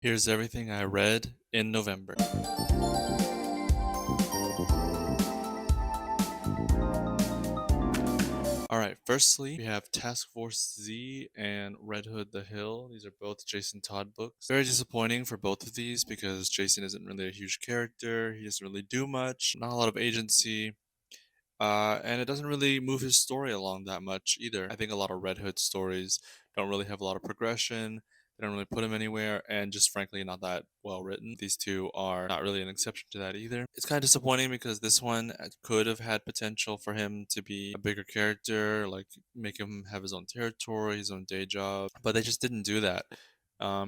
Here's everything I read in November. Alright, firstly, we have Task Force Z and Red Hood the Hill. These are both Jason Todd books. Very disappointing for both of these because Jason isn't really a huge character. He doesn't really do much, not a lot of agency. And it doesn't really move his story along that much either. I think a lot of Red Hood stories don't really have a lot of progression. They don't really put him anywhere, and just frankly, not that well written. These two are not really an exception to that either. It's kind of disappointing because this one could have had potential for him to be a bigger character, like make him have his own territory, his own day job, but they just didn't do that.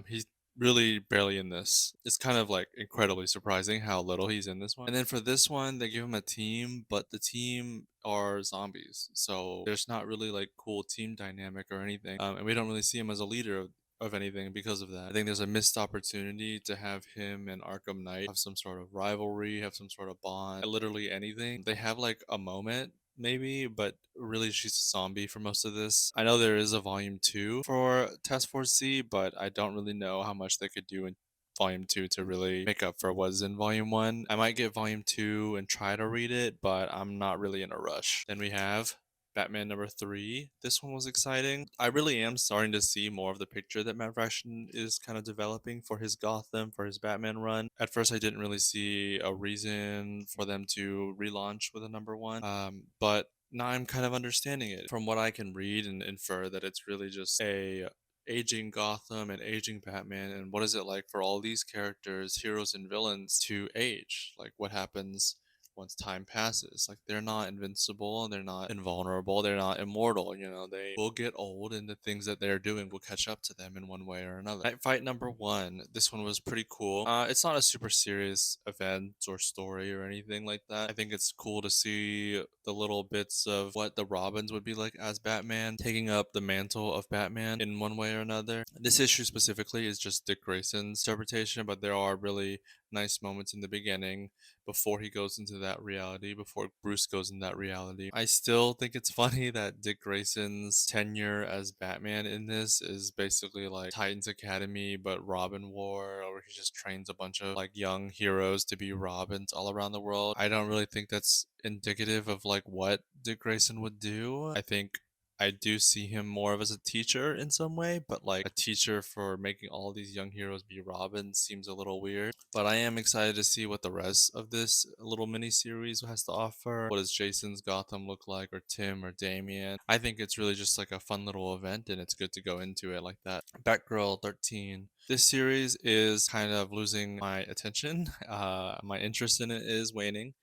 He's really barely in this. It's kind of like incredibly surprising how little he's in this one. And then for this one, they give him a team, but the team are zombies. So there's not really like cool team dynamic or anything. And we don't really see him as a leader of anything because of that. I think there's a missed opportunity to have him and Arkham Knight have some sort of rivalry, have some sort of bond, literally anything. They have like a moment maybe, but really she's a zombie for most of this. I know there is a volume 2 for Task Force Z, but I don't really know how much they could do in volume 2 to really make up for what was in volume 1. I might get volume 2 and try to read it, but I'm not really in a rush. Then we have Batman number 3. This one was exciting. I really am starting to see more of the picture that Matt Fraction is kind of developing for his Gotham, for his Batman run. At first, I didn't really see a reason for them to relaunch with a number 1, but now I'm kind of understanding it. From what I can read and infer, that it's really just a aging Gotham and aging Batman, and what is it like for all these characters, heroes and villains, to age? Like, what happens once time passes? Like, they're not invincible, they're not invulnerable, they're not immortal. They will get old, and the things that they're doing will catch up to them in one way or another. Night Fight number 1. This one was pretty cool. It's not a super serious event or story or anything like that. I think it's cool to see the little bits of what the Robins would be like as Batman, taking up the mantle of Batman in one way or another. This issue specifically is just Dick Grayson's interpretation, but there are really nice moments in the beginning before he goes into that reality, before Bruce goes in that reality. I still think it's funny that Dick Grayson's tenure as Batman in this is basically like Titans Academy, but Robin War, or he just trains a bunch of like young heroes to be Robins all around the world. I don't really think that's indicative of like what Dick Grayson would do. I think I do see him more of as a teacher in some way, but like a teacher for making all these young heroes be Robin seems a little weird. But I am excited to see what the rest of this little mini series has to offer. What does Jason's Gotham look like, or Tim, or Damien? I think it's really just like a fun little event, and it's good to go into it like that. Batgirl 13. This series is kind of losing my attention. My interest in it is waning,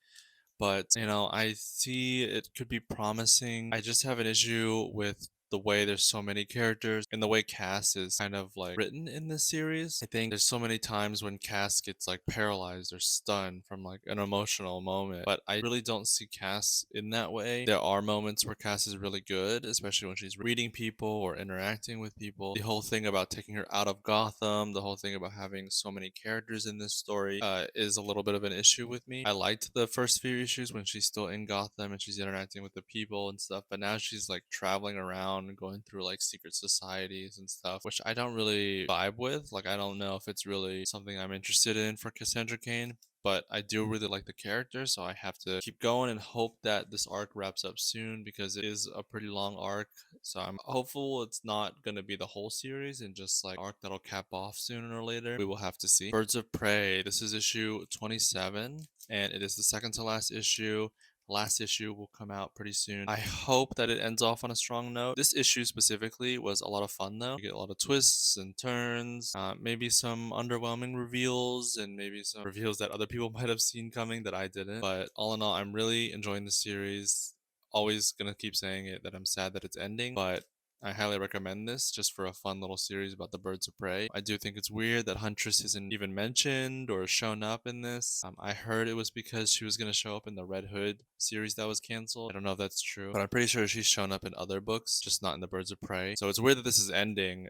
but I see it could be promising. I just have an issue with the way there's so many characters and the way Cass is kind of like written in this series. I think there's so many times when Cass gets like paralyzed or stunned from like an emotional moment, but I really don't see Cass in that way. There are moments where Cass is really good, especially when she's reading people or interacting with people. The whole thing about taking her out of Gotham, the whole thing about having so many characters in this story, is a little bit of an issue with me. I liked the first few issues when she's still in Gotham and she's interacting with the people and stuff, but now she's like traveling around and going through like secret societies and stuff, which I don't really vibe with. Like, I don't know if it's really something I'm interested in for Cassandra Cain, but I do really like the character, so I have to keep going and hope that this arc wraps up soon because it is a pretty long arc. So I'm hopeful it's not going to be the whole series and just like arc that'll cap off sooner or later. We will have to see. Birds of Prey. This is issue 27, and it is the second to last issue. Last issue will come out pretty soon. I hope that it ends off on a strong note. This issue specifically was a lot of fun though. You get a lot of twists and turns, maybe some underwhelming reveals, and maybe some reveals that other people might have seen coming that I didn't. But all in all, I'm really enjoying the series. Always gonna keep saying it that I'm sad that it's ending, but I highly recommend this just for a fun little series about the Birds of Prey. I do think it's weird that Huntress isn't even mentioned or shown up in this. I heard it was because she was going to show up in the Red Hood series that was canceled. I don't know if that's true, but I'm pretty sure she's shown up in other books, just not in the Birds of Prey. So it's weird that this is ending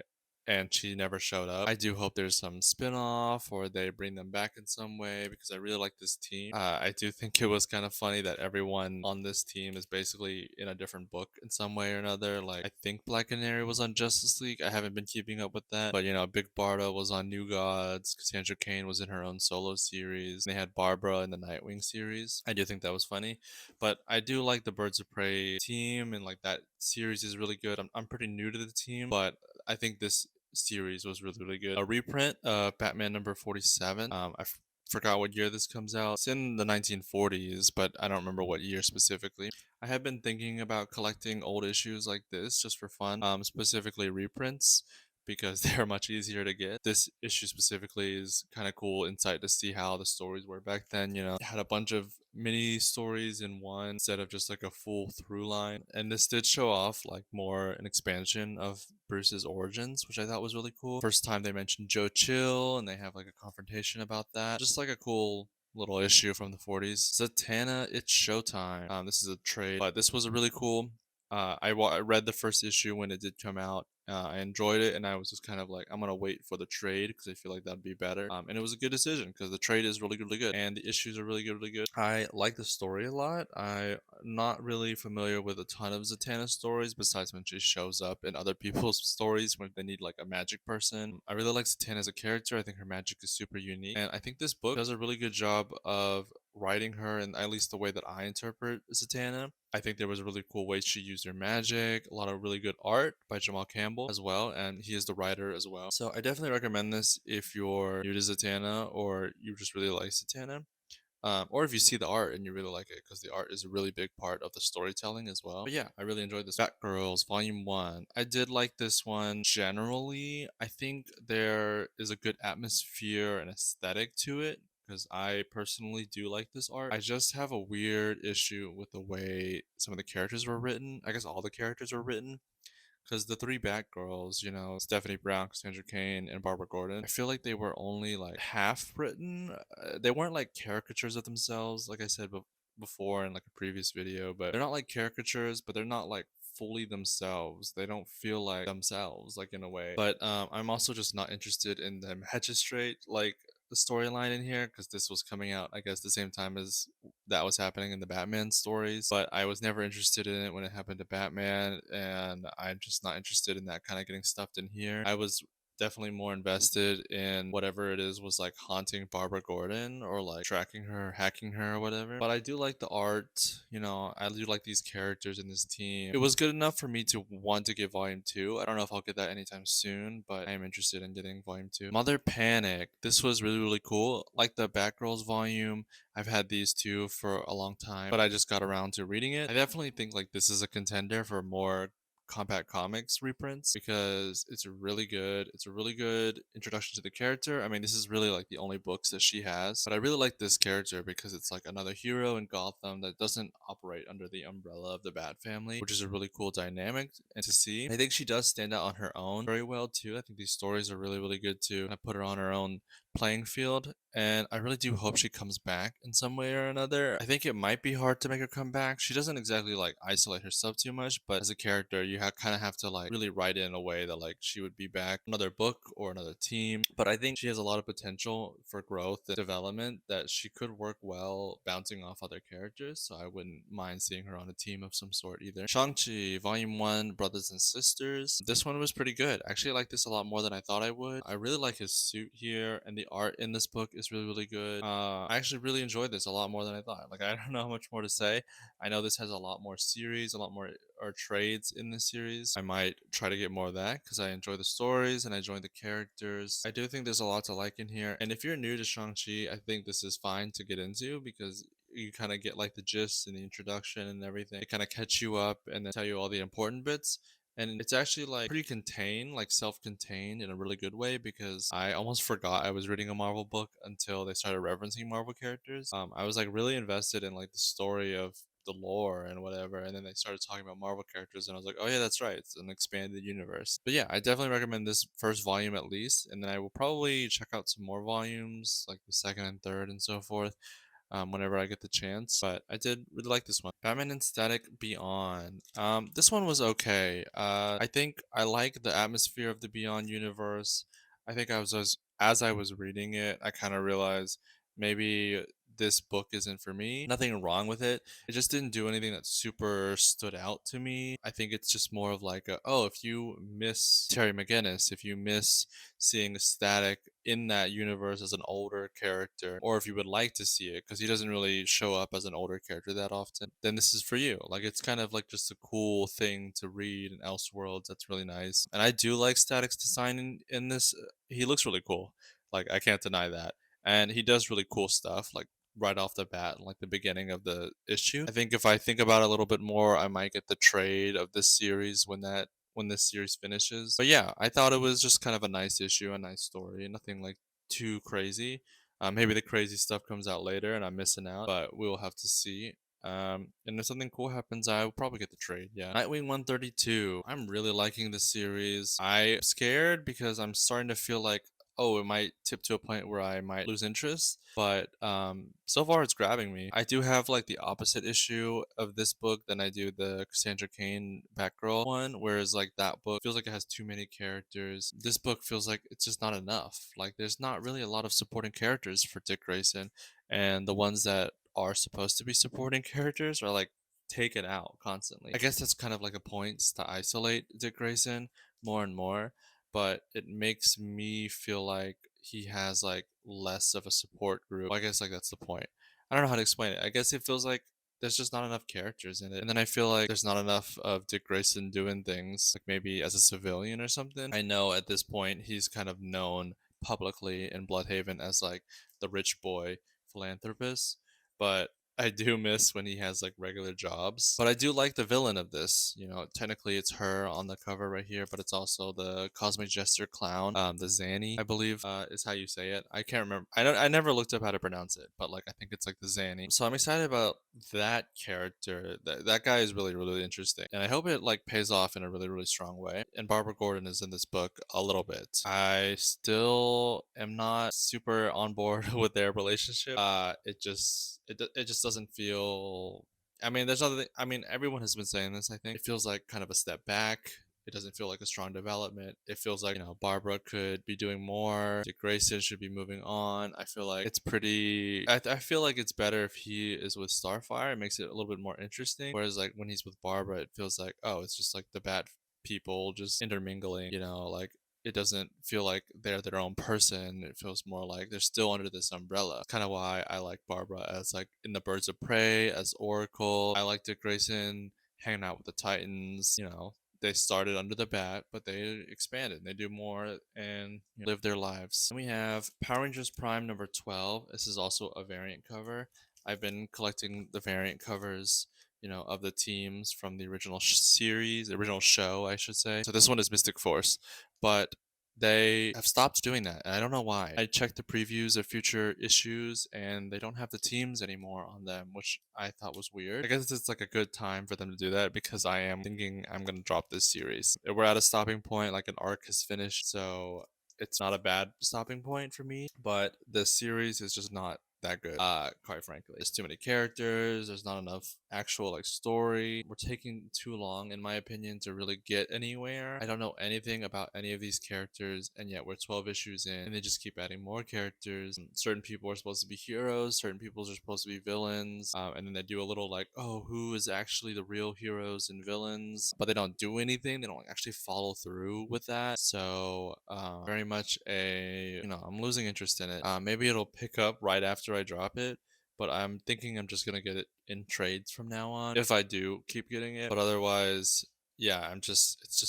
and she never showed up. I do hope there's some spin-off or they bring them back in some way because I really like this team. I do think it was kind of funny that everyone on this team is basically in a different book in some way or another. Like I think Black Canary was on Justice League. I haven't been keeping up with that, but Big Barda was on New Gods. Cassandra Cain was in her own solo series. They had Barbara in the Nightwing series. I do think that was funny, but I do like the Birds of Prey team, and like that series is really good. I'm pretty new to the team, but I think this series was really really good. A reprint of Batman number 47. Forgot what year this comes out. It's in the 1940s, but I don't remember what year specifically. I have been thinking about collecting old issues like this just for fun, specifically reprints because they're much easier to get. This issue specifically is kind of cool insight to see how the stories were back then. It had a bunch of mini stories in one instead of just like a full through line. And this did show off like more an expansion of Bruce's origins, which I thought was really cool. First time they mentioned Joe Chill and they have like a confrontation about that. Just like a cool little issue from the 40s. Zatanna, it's showtime. This is a trade, but this was a really cool. I read the first issue when it did come out. I enjoyed it, and I was just kind of like, I'm gonna wait for the trade because I feel like that'd be better. And it was a good decision because the trade is really, really good, and the issues are really good, really good. I like the story a lot. I'm not really familiar with a ton of Zatanna stories besides when she shows up in other people's stories when they need like a magic person. I really like Zatanna as a character. I think her magic is super unique, and I think this book does a really good job of writing her, and at least the way that I interpret Zatanna. I think there was a really cool way she used her magic, a lot of really good art by Jamal Campbell as well, and he is the writer as well. So I definitely recommend this if you're new to Zatanna or you just really like Zatanna. Or if you see the art and you really like it, because the art is a really big part of the storytelling as well. But yeah, I really enjoyed this. Batgirls Volume 1. I did like this one generally. I think there is a good atmosphere and aesthetic to it, because I personally do like this art. I just have a weird issue with the way some of the characters were written. I guess all the characters were written because the three Batgirls, Stephanie Brown, Cassandra Cain, and Barbara Gordon, I feel like they were only like half written. They weren't like caricatures of themselves, like I said before in like a previous video, but they're not like caricatures, but they're not like fully themselves. They don't feel like themselves, like in a way. But I'm also just not interested in them Straight like the storyline in here because this was coming out, I guess, the same time as that was happening in the Batman stories, but I was never interested in it when it happened to Batman, and I'm just not interested in that kind of getting stuffed in here. I was definitely more invested in whatever it is was like haunting Barbara Gordon or like tracking her, hacking her or whatever. But I do like the art, I do like these characters in this team. It was good enough for me to want to get volume 2. I don't know if I'll get that anytime soon, but I am interested in getting volume 2. Mother Panic. This was really, really cool. Like the Batgirls volume, I've had these two for a long time, but I just got around to reading it. I definitely think like this is a contender for more Compact Comics reprints because it's really good. It's a really good introduction to the character. I mean, this is really like the only books that she has, but I really like this character because it's like another hero in Gotham that doesn't operate under the umbrella of the Bat family, which is a really cool dynamic and to see. I think she does stand out on her own very well too. I think these stories are really, really good to kind of put her on her own playing field, and I really do hope she comes back in some way or another. I think it might be hard to make her come back. She doesn't exactly like isolate herself too much, but as a character, you kind of have to like really write it in a way that like she would be back another book or another team. But I think she has a lot of potential for growth and development that she could work well bouncing off other characters. So I wouldn't mind seeing her on a team of some sort either. Shang-Chi Volume 1, Brothers and Sisters. This one was pretty good. Actually, I like this a lot more than I thought I would. I really like his suit here, and the art in this book is really, really good. I actually really enjoyed this a lot more than I thought. Like, I don't know how much more to say. I know this has a lot more series, a lot more or trades in this series. I might try to get more of that because I enjoy the stories and I enjoy the characters. I do think there's a lot to like in here. And if you're new to Shang-Chi, I think this is fine to get into because you kind of get like the gist and the introduction and everything. They kind of catch you up and then tell you all the important bits. And it's actually like pretty contained, like self-contained in a really good way because I almost forgot I was reading a Marvel book until they started referencing Marvel characters. I was like really invested in like the story of the lore and whatever, and then they started talking about Marvel characters, and I was like, oh yeah, that's right, it's an expanded universe. But yeah, I definitely recommend this first volume at least, and then I will probably check out some more volumes, like the second and third and so forth. whenever I get the chance. But I did really like this one. Batman and Static Beyond. This one was okay. I think I like the atmosphere of the Beyond universe. I think as I was reading it, I kind of realized maybe this book isn't for me. Nothing wrong with it. It just didn't do anything that super stood out to me. I think it's just more of like oh, if you miss Terry McGinnis, if you miss seeing Static in that universe as an older character, or if you would like to see it, because he doesn't really show up as an older character that often, then this is for you. Like it's kind of like just a cool thing to read in Elseworlds. That's really nice. And I do like Static's design in this. He looks really cool. Like I can't deny that. And he does really cool stuff. Like right off the bat in like the beginning of the issue. I think if I think about it a little bit more, I might get the trade of this series when this series finishes. But yeah, I thought it was just kind of a nice issue, a nice story, nothing like too crazy. Maybe the crazy stuff comes out later and I'm missing out, but we'll have to see. And if something cool happens, I will probably get the trade. Yeah. Nightwing 132. I'm really liking the series. I'm scared because I'm starting to feel like oh, it might tip to a point where I might lose interest. But so far it's grabbing me. I do have like the opposite issue of this book than I do the Cassandra Cain Batgirl one, whereas like that book feels like it has too many characters. This book feels like it's just not enough. Like there's not really a lot of supporting characters for Dick Grayson, and the ones that are supposed to be supporting characters are like taken out constantly. I guess that's kind of like a point to isolate Dick Grayson more and more, but it makes me feel like he has like less of a support group. I guess like that's the point. I don't know how to explain it. I guess it feels like there's just not enough characters in it. And then I feel like there's not enough of Dick Grayson doing things like maybe as a civilian or something. I know at this point he's kind of known publicly in Bloodhaven as like the rich boy philanthropist, but I do miss when he has like regular jobs. But I do like the villain of this. You know, technically it's her on the cover right here, but it's also the Cosmic Jester clown, the Zanny, I believe, is how you say it. I can't remember. I never looked up how to pronounce it, but like I think it's like the Zanny. So I'm excited about that character. That guy is really really interesting, and I hope it like pays off in a really really strong way. And Barbara Gordon is in this book a little bit. I still am not super on board with their relationship. It just doesn't feel. I mean, there's other. I mean, everyone has been saying this. I think it feels like kind of a step back. It doesn't feel like a strong development. It feels like, Barbara could be doing more. Dick Grayson should be moving on. I feel like it's pretty. I feel like it's better if he is with Starfire. It makes it a little bit more interesting. Whereas, like, when he's with Barbara, it feels like, oh, it's just like the bad people just intermingling, like it doesn't feel like they're their own person. It feels more like they're still under this umbrella. Kind of why I like Barbara as like in the Birds of Prey, as Oracle. I like Dick Grayson hanging out with the Titans. They started under the bat, but they expanded. They do more and live their lives. And we have Power Rangers Prime number 12. This is also a variant cover. I've been collecting the variant covers of the teams from the original series, the original show, I should say. So this one is Mystic Force, but they have stopped doing that, and I don't know why. I checked the previews of future issues, and they don't have the teams anymore on them, which I thought was weird. I guess it's like a good time for them to do that because I am thinking I'm gonna drop this series. We're at a stopping point, like an arc has finished, so it's not a bad stopping point for me, but the series is just not that good, quite frankly. There's too many characters, there's not enough actual like story. We're taking too long, in my opinion, to really get anywhere. I don't know anything about any of these characters, and yet we're 12 issues in and they just keep adding more characters. Certain people are supposed to be heroes, certain people are supposed to be villains, and then they do a little like, oh, who is actually the real heroes and villains, but they don't do anything. They don't actually follow through with that. So very much I'm losing interest in it. Maybe it'll pick up right after I drop it, but I'm thinking I'm just gonna get it in trades from now on if I do keep getting it. But otherwise, yeah, it's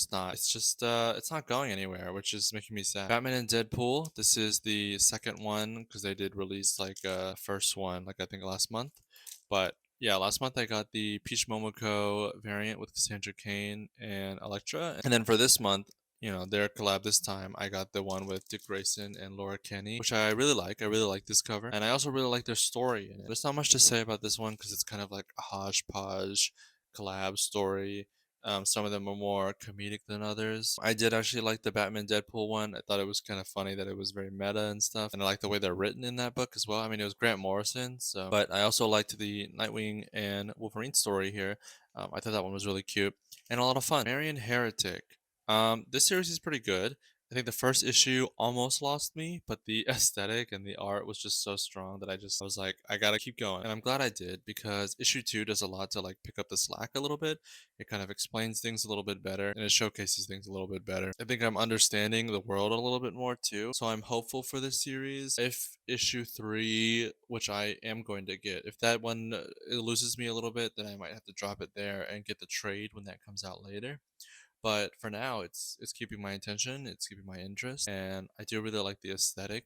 not going anywhere, which is making me sad. Batman and Deadpool. This is the second one because they did release like a first one, like I think last month. But yeah, last month I got the Peach Momoko variant with Cassandra Cain and Elektra, and then for this month, their collab this time, I got the one with Dick Grayson and Laura Kenny, which I really like. I really like this cover, and I also really like their story in it. There's not much to say about this one because it's kind of like a hodgepodge collab story. Some of them are more comedic than others. I did actually like the Batman Deadpool one. I thought it was kind of funny that it was very meta and stuff, and I like the way they're written in that book as well. I mean, it was Grant Morrison, so. But I also liked the Nightwing and Wolverine story here. I thought that one was really cute and a lot of fun. Marion Heretic. This series is pretty good. I think the first issue almost lost me, but the aesthetic and the art was just so strong that I was like, I gotta keep going. And I'm glad I did because issue two does a lot to like pick up the slack a little bit. It kind of explains things a little bit better and it showcases things a little bit better. I think I'm understanding the world a little bit more too. So I'm hopeful for this series. If issue three, which I am going to get, if that one it loses me a little bit, then I might have to drop it there and get the trade when that comes out later. But for now, it's keeping my attention, it's keeping my interest, and I do really like the aesthetic,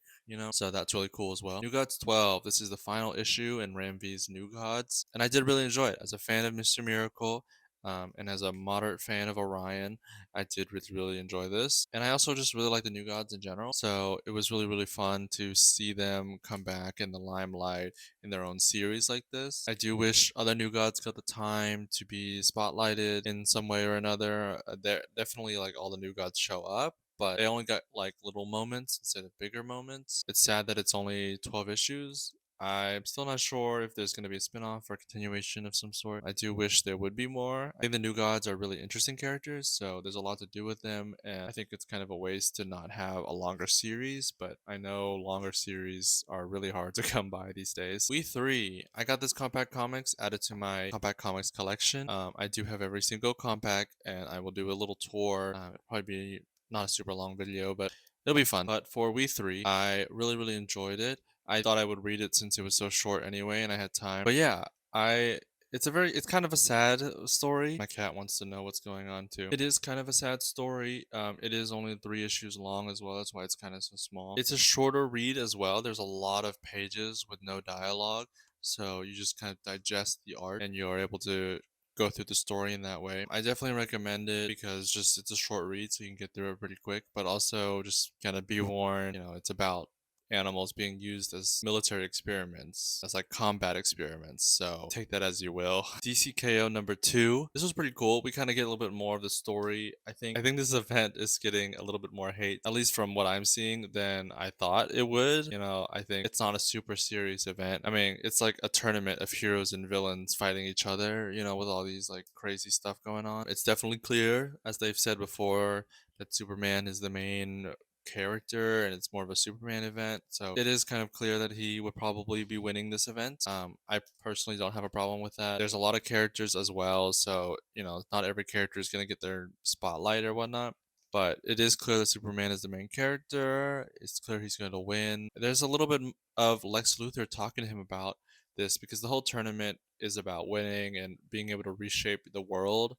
so that's really cool as well. New Gods 12, this is the final issue in Ram V's New Gods, and I did really enjoy it. As a fan of Mr. Miracle, and as a moderate fan of Orion, I did really enjoy this. And I also just really like the New Gods in general. So it was really fun to see them come back in the limelight in their own series like this. I do wish other New Gods got the time to be spotlighted in some way or another. There definitely like all the New Gods show up, but they only got like little moments instead of bigger moments. It's sad that it's only 12 issues. I'm still not sure if there's going to be a spin-off or a continuation of some sort. I do wish there would be more. I think the New Gods are really interesting characters, so there's a lot to do with them, and I think it's kind of a waste to not have a longer series, but I know longer series are really hard to come by these days. We 3. I got this compact comics added to my compact comics collection. I do have every single compact, and I will do a little tour. It'll probably be not a super long video, but it'll be fun. But for We 3, I really enjoyed it. I thought I would read it since it was so short anyway and I had time. But yeah, I it's kind of a sad story. My cat wants to know what's going on too. It is kind of a sad story. It is only 3 issues long as well. That's why it's kind of so small. It's a shorter read as well. There's a lot of pages with no dialogue. So you just kind of digest the art and you're able to go through the story in that way. I definitely recommend it because just it's a short read so you can get through it pretty quick, but also just kind of be warned, it's about animals being used as military experiments, as like combat experiments. So take that as you will. DCKO number 2. This was pretty cool. We kind of get a little bit more of the story. I think this event is getting a little bit more hate, at least from what I'm seeing, than I thought it would. I think it's not a super serious event. I mean, it's like a tournament of heroes and villains fighting each other, with all these like crazy stuff going on. It's definitely clear, as they've said before, that Superman is the main character and it's more of a Superman event. So it is kind of clear that he would probably be winning this event. I personally don't have a problem with that. There's a lot of characters as well. So, not every character is going to get their spotlight or whatnot. But it is clear that Superman is the main character. It's clear he's going to win. There's a little bit of Lex Luthor talking to him about this because the whole tournament is about winning and being able to reshape the world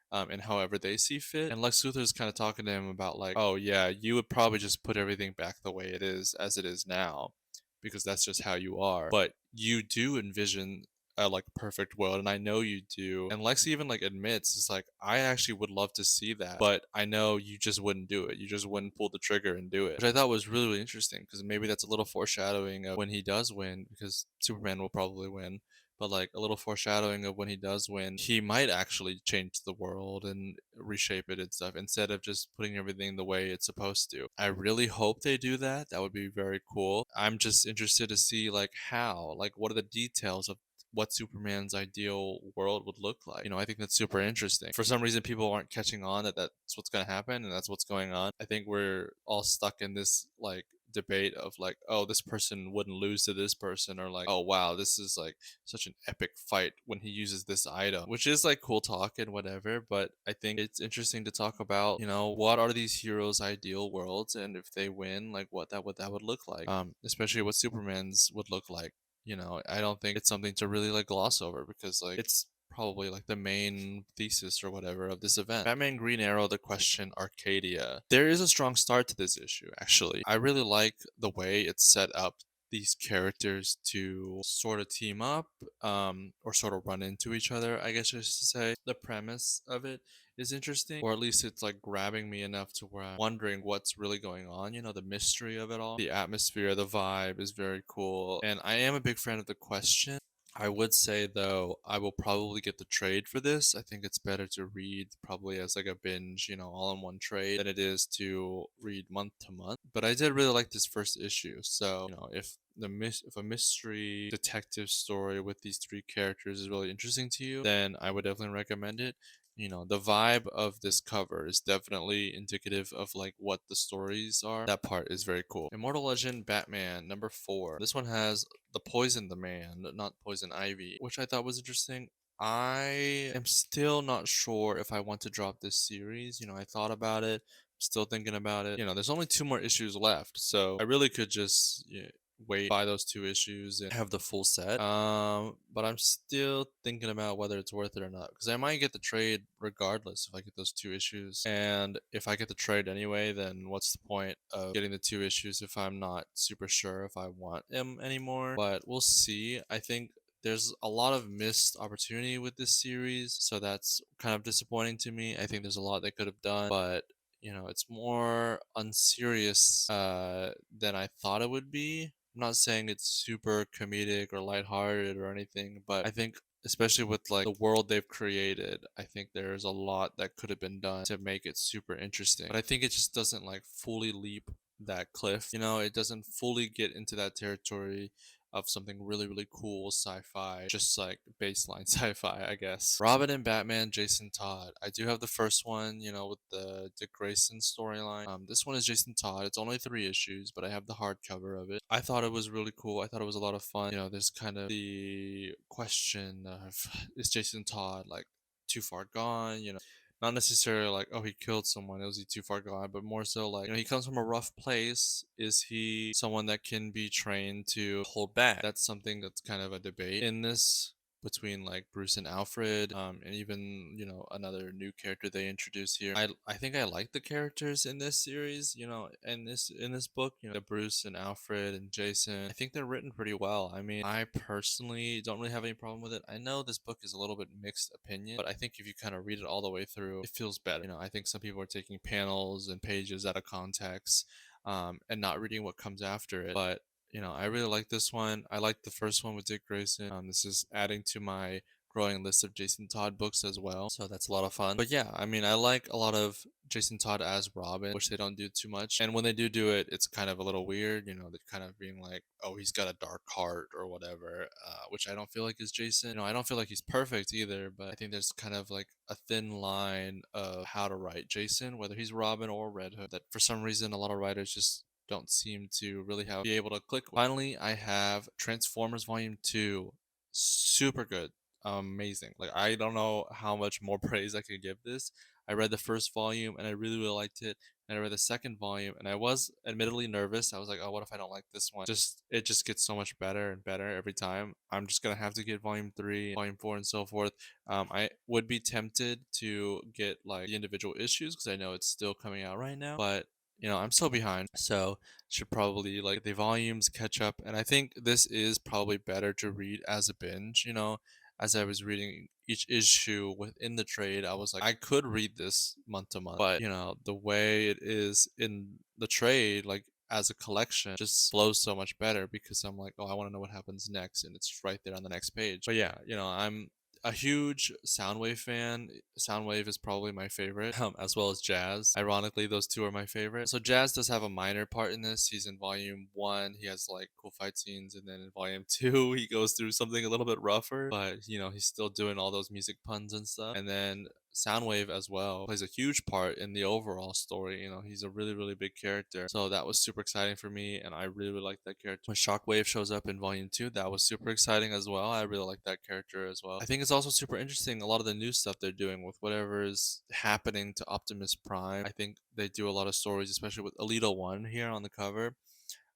and however they see fit. And Lex Luthor is kind of talking to him about like, oh yeah, you would probably just put everything back the way it is as it is now, because that's just how you are. But you do envision a like perfect world, and I know you do. And Lex even like admits it's like I actually would love to see that, but I know you just wouldn't do it. You just wouldn't pull the trigger and do it, which I thought was really interesting because maybe that's a little foreshadowing of when he does win, because Superman will probably win, but like a little foreshadowing of when he does win, he might actually change the world and reshape it and stuff instead of just putting everything the way it's supposed to. I really hope they do that. That would be very cool. I'm just interested to see like how, like what are the details of what Superman's ideal world would look like. I think that's super interesting. For some reason, people aren't catching on that that's what's going to happen and that's what's going on. I think we're all stuck in this like debate of like, oh, this person wouldn't lose to this person, or like, oh wow, this is like such an epic fight when he uses this item, which is like cool talk and whatever. But I think it's interesting to talk about, what are these heroes' ideal worlds, and if they win, like what that would look like. Especially what Superman's would look like. I don't think it's something to really like gloss over because like it's probably like the main thesis or whatever of this event. Batman Green Arrow The Question Arcadia. There is a strong start to this issue, actually. I really like the way it's set up these characters to sort of team up or sort of run into each other, I guess I should say. The premise of it is interesting, or at least it's like grabbing me enough to where I'm wondering what's really going on, the mystery of it all. The atmosphere, the vibe is very cool, and I am a big fan of The Question. I would say though, I will probably get the trade for this. I think it's better to read probably as like a binge, all in one trade than it is to read month to month. But I did really like this first issue. So, if a mystery detective story with these three characters is really interesting to you, then I would definitely recommend it. The vibe of this cover is definitely indicative of like what the stories are. That part is very cool. Immortal Legend Batman number 4. This one has the Poison the Man, not Poison Ivy, which I thought was interesting. I am still not sure if I want to drop this series. I thought about it, still thinking about it. There's only two more issues left, so I really could just wait, buy those two issues, and have the full set. But I'm still thinking about whether it's worth it or not because I might get the trade regardless if I get those two issues. And if I get the trade anyway, then what's the point of getting the two issues if I'm not super sure if I want them anymore? But we'll see. I think there's a lot of missed opportunity with this series, so that's kind of disappointing to me. I think there's a lot they could have done, but it's more unserious than I thought it would be. I'm not saying it's super comedic or lighthearted or anything, but I think especially with like the world they've created, I think there's a lot that could have been done to make it super interesting. But I think it just doesn't like fully leap that cliff. It doesn't fully get into that territory of something really, really cool sci-fi, just like baseline sci-fi, I guess. Robin and Batman, Jason Todd. I do have the first one, with the Dick Grayson storyline. This one is Jason Todd. It's only 3 issues, but I have the hardcover of it. I thought it was really cool. I thought it was a lot of fun. There's kind of the question of is Jason Todd like too far gone? Not necessarily like, oh, he killed someone, was he too far gone, but more so like, he comes from a rough place. Is he someone that can be trained to hold back? That's something that's kind of a debate in this between like Bruce and Alfred, and even another new character they introduce here. I think I like the characters in this series, in this book, the Bruce and Alfred and Jason. I think they're written pretty well. I mean, I personally don't really have any problem with it. I know this book is a little bit mixed opinion, but I think if you kind of read it all the way through, it feels better. I think some people are taking panels and pages out of context, and not reading what comes after it, but I really like this one. I like the first one with Dick Grayson. This is adding to my growing list of Jason Todd books as well, so that's a lot of fun. But yeah, I mean, I like a lot of Jason Todd as Robin, which they don't do too much. And when they do it, it's kind of a little weird. They're kind of being like, oh, he's got a dark heart or whatever, which I don't feel like is Jason. I don't feel like he's perfect either, but I think there's kind of like a thin line of how to write Jason, whether he's Robin or Red Hood, that for some reason a lot of writers just don't seem to really be able to click with. Finally, I have Transformers Volume 2. Super good. Amazing. Like I don't know how much more praise I could give this. I read the first volume and I really, really liked it. And I read the second volume and I was admittedly nervous. I was like, oh, what if I don't like this one? It just gets so much better and better every time. I'm just gonna have to get volume 3, volume 4, and so forth. I would be tempted to get like the individual issues because I know it's still coming out right now, but I'm still behind, so should probably like the volumes catch up. And I think this is probably better to read as a binge. As I was reading each issue within the trade, I was like, I could read this month to month, but the way it is in the trade, like as a collection, just flows so much better because I'm like, oh, I want to know what happens next, and it's right there on the next page. But yeah, I'm a huge Soundwave fan. Soundwave is probably my favorite, as well as Jazz. Ironically, those two are my favorite. So Jazz does have a minor part in this. He's in volume 1. He has like cool fight scenes, and then in volume 2, he goes through something a little bit rougher, but he's still doing all those music puns and stuff. And then Soundwave as well plays a huge part in the overall story. He's a really, really big character. So that was super exciting for me, and I really, really like that character. When Shockwave shows up in Volume 2, that was super exciting as well. I really like that character as well. I think it's also super interesting, a lot of the new stuff they're doing with whatever is happening to Optimus Prime. I think they do a lot of stories, especially with Alita 1 here on the cover.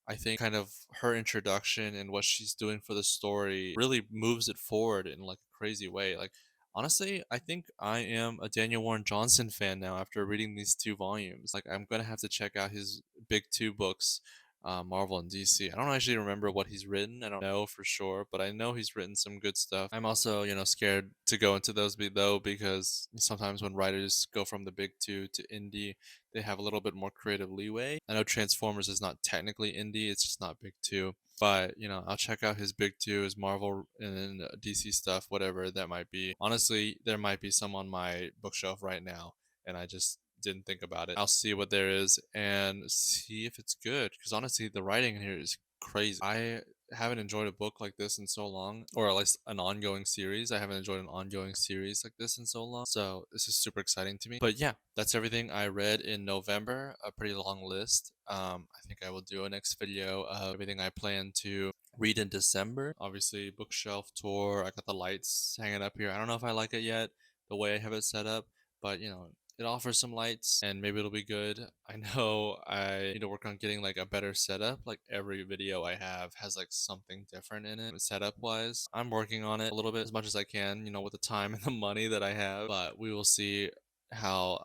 I think kind of her introduction and what she's doing for the story really moves it forward in like a crazy way. Like honestly, I think I am a Daniel Warren Johnson fan now after reading these 2 volumes. Like I'm gonna have to check out his big 2 books Marvel and DC. I don't actually remember what he's written. I don't know for sure, but I know he's written some good stuff. I'm also, scared to go into those though because sometimes when writers go from the big two to indie, they have a little bit more creative leeway. I know Transformers is not technically indie; it's just not big two. But I'll check out his big two, his Marvel and DC stuff, whatever that might be. Honestly, there might be some on my bookshelf right now, and I just didn't think about it. I'll see what there is and see if it's good. Because honestly, the writing in here is crazy. I haven't enjoyed a book like this in so long, or at least an ongoing series. I haven't enjoyed an ongoing series like this in so long. So this is super exciting to me. But yeah, that's everything I read in November. A pretty long list. I think I will do a next video of everything I plan to read in December. Obviously, bookshelf tour. I got the lights hanging up here. I don't know if I like it yet, the way I have it set up, but it offers some lights and maybe it'll be good. I know I need to work on getting like a better setup. Like every video I have has like something different in it setup wise. I'm working on it a little bit as much as I can, with the time and the money that I have, but we will see how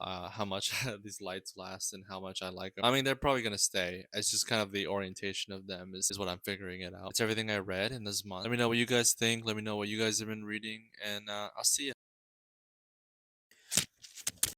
much these lights last and how much I like them. I mean, they're probably gonna stay. It's just kind of the orientation of them is what I'm figuring it out. It's everything I read in this month. Let me know what you guys think. Let me know what you guys have been reading, and I'll see you.